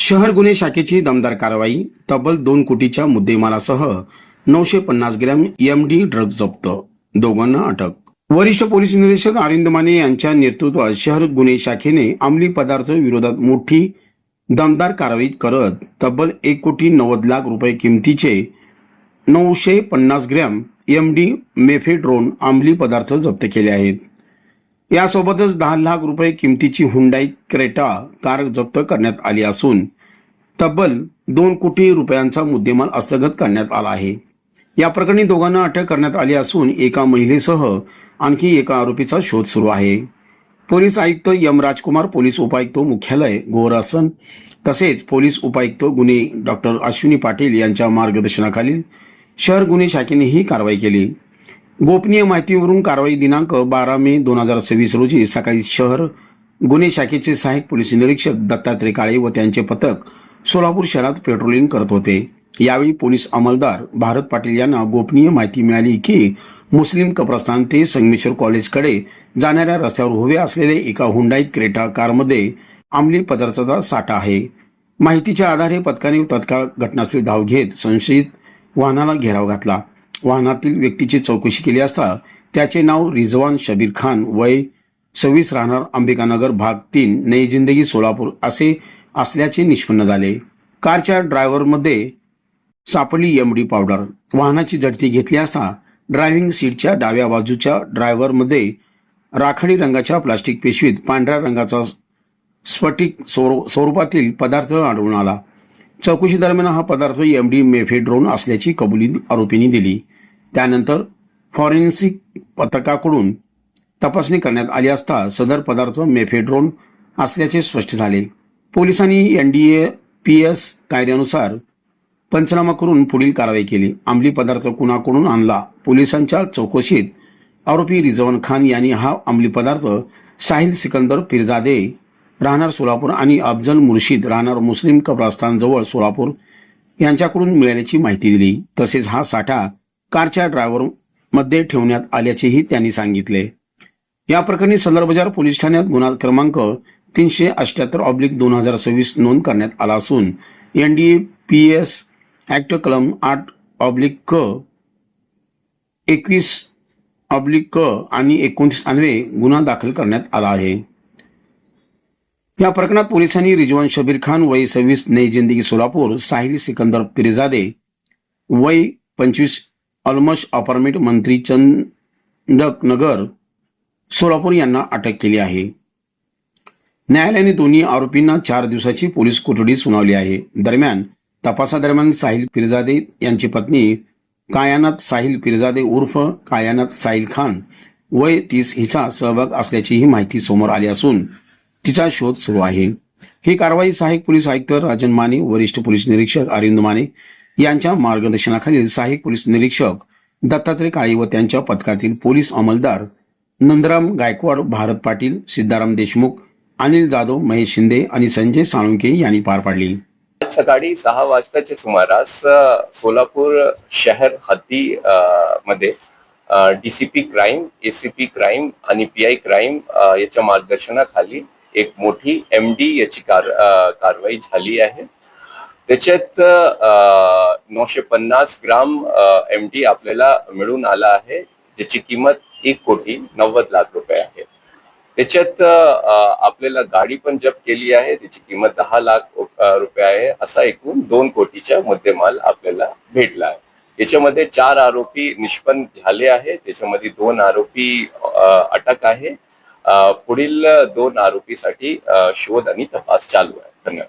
शहर गुन्हे शाखेची दमदार कारवाई, तब्बल 2 कोटीच्या मुद्देमालासह 950 ग्रॅम एमडी ड्रग्ज जप्त, दोघांना अटक। वरिष्ठ पोलीस निरीक्षक अरविंद माने यांच्या नेतृत्वात शहर गुन्हे शाखेने अंमली पदार्थ विरोधात मोठी दमदार कारवाई करत तब्बल 1,90,00,000 रुपये किमतीचे 950 ग्रॅम एमडी मेफेड्रोन अंमली पदार्थ जप्त केले आहेत। यासोबतच 10 लाख रुपये किमतीची हुंडाई क्रेटा कार जप्त करण्यात आली असून तब्बल 2 कोटी रुपयांचा मुद्देमाल हस्तगत करण्यात आला आहे। या प्रकरणी दोघांना अटक करण्यात आली असून एका महिलेसह आणखी एका आरोपीचा शोध सुरू आहे। पोलीस आयुक्त एम राजकुमार, पोलीस उपायुक्त मुख्यालय गोरसन तसेच पोलीस उपायुक्त गुन्हे डॉक्टर अश्विनी पाटील यांच्या मार्गदर्शनाखाली शहर गुन्हे शाखेने ही कारवाई केली। गोपनीय माहितीवरून कारवाई दिनांक 12 मे 2026 रोजी सकाळी शहर गुन्हे शाखेचे सहाय्यक पोलीस निरीक्षक दत्तात्रय काळे व त्यांचे पथक सोलापूर शहरात पेट्रोलिंग करत होते। यावेळी पोलीस अंमलदार भारत पाटील यांना गोपनीय माहिती मिळाली की मुस्लिम कब्रस्तान ते संगमेश्वर कॉलेजकडे जाणाऱ्या रस्त्यावर उभे असलेले एका हुंडाई क्रेटा कारमध्ये अंमली पदार्थाचा साठा आहे। माहितीच्या आधारे पथकाने तत्काळ घटनास्थळी धाव घेत संशयित वाहनाला घेराव घातला। वाहनातील व्यक्तीची चौकशी केली असता त्याचे नाव रिजवान शबीर खान, वय 26, राहणार अंबिकानगर, भाग 3, नई जिंदगी, सोलापूर असे असल्याचे निष्पन्न झाले। कारच्या ड्रायव्हरमध्ये सापडली एमडी पावडर। वाहनाची झडती घेतली असता ड्रायव्हिंग सीटच्या डाव्या बाजूच्या ड्रायव्हरमध्ये राखाडी रंगाच्या प्लास्टिक पिशवीत पांढऱ्या रंगाचा स्फटिक स्वरूपातील पदार्थ आढळून आला। चौकशी दरम्यान हा पदार्थ एमडी मेफेड्रोन असल्याची कबुली आरोपींनी दिली। त्यानंतर फॉरेन्सिक पथकाकडून तपासणी करण्यात आली असता सदर पदार्थ मेफेड्रोन असल्याचे स्पष्ट झाले। पोलिसांनी NDPS कायद्यानुसार पंचनामा करून पुढील कारवाई केली। अंमली पदार्थ कुणाकडून आणला? पोलिसांच्या चौकशीत आरोपी रिजवान खान यांनी हा अंमली पदार्थ साहिल सिकंदर पिरजादे, राहणार सोलापूर आणि अफजल मुर्शिद, राहणार मुस्लिम कब्रस्तान जवळ सोलापूर यांच्याकडून मिळाल्याची माहिती दिली। तसेच हा साठा कारच्या ड्रायव्हरमध्ये ठेवण्यात आल्याचेही त्यांनी सांगितले। या प्रकरणी सदर बाजार पोलीस ठाण्यात गुन्हा क्रमांक 378/2026 नोंद करण्यात आला असून NDPS ऍक्ट कलम 8/क, 21/क आणि 29 अन्वये गुन्हा दाखल करण्यात आला आहे। या प्रकरणात पोलिसांनी रिजवान शबीर खान, वय 26, नई जिंदगी, सोलापूर, साहिल सिकंदर पिरजादे, वय 25, अलमश अपार्टमेंट, मंत्री चंदक नगर, सोलापूर यांना अटक केली आहे। न्यायालयाने दोन्ही आरोपींना 4 दिवसाची पोलीस कोठडी सुनावली आहे। दरम्यान तपासादरम्यान साहिल पिरजादे यांची पत्नी कायानात साहिल पिरजादे उर्फ कायानात साहिल खान, वय 30 हिचा सहभाग असल्याचीही माहिती समोर आली असून तिचा शोध सुरू आहे। ही कारवाई सहाय्यक पोलीस आयुक्त राजन माने, वरिष्ठ पोलीस निरीक्षक अरविंद माने यांच्या मार्गदर्शनाखाली सहाय्यक पोलीस निरीक्षक दत्तात्रय काळे व त्यांच्या पथकातील पोलीस अंमलदार नंदराम गायकवाड, भारत पाटील, सिद्धाराम देशमुख, अनिल जाधव, महेश शिंदे आणि संजय साळुंके यांनी पार पाडली। सकाळी 6 वाजताच्या सुमारास सोलापूर शहर हद्दी मध्ये DCP क्राईम, ACP क्राईम आणि PI क्राईम याच्या मार्गदर्शनाखाली एक मोठी MD याची कारवाई झाली आहे। त्याच्यात 950 ग्राम MD आपल्याला मिळून आला आहे, ज्याची किंमत 1,90,00,000 रुपये आहे। त्याच्यात आपल्याला गाडी पण जप्त केली आहे, त्याची किंमत 10 लाख रुपये आहे। असा एकूण 2 कोटीचा मुद्देमाल आपल्याला भेटला आहे। याच्यामध्ये 4 आरोपी निष्पन्न झाले आहे, त्याच्यामध्ये 2 आरोपी अटक आहे। पुढील 2 आरोपीसाठी शोध आणि तपास चालू आहे। धन्यवाद।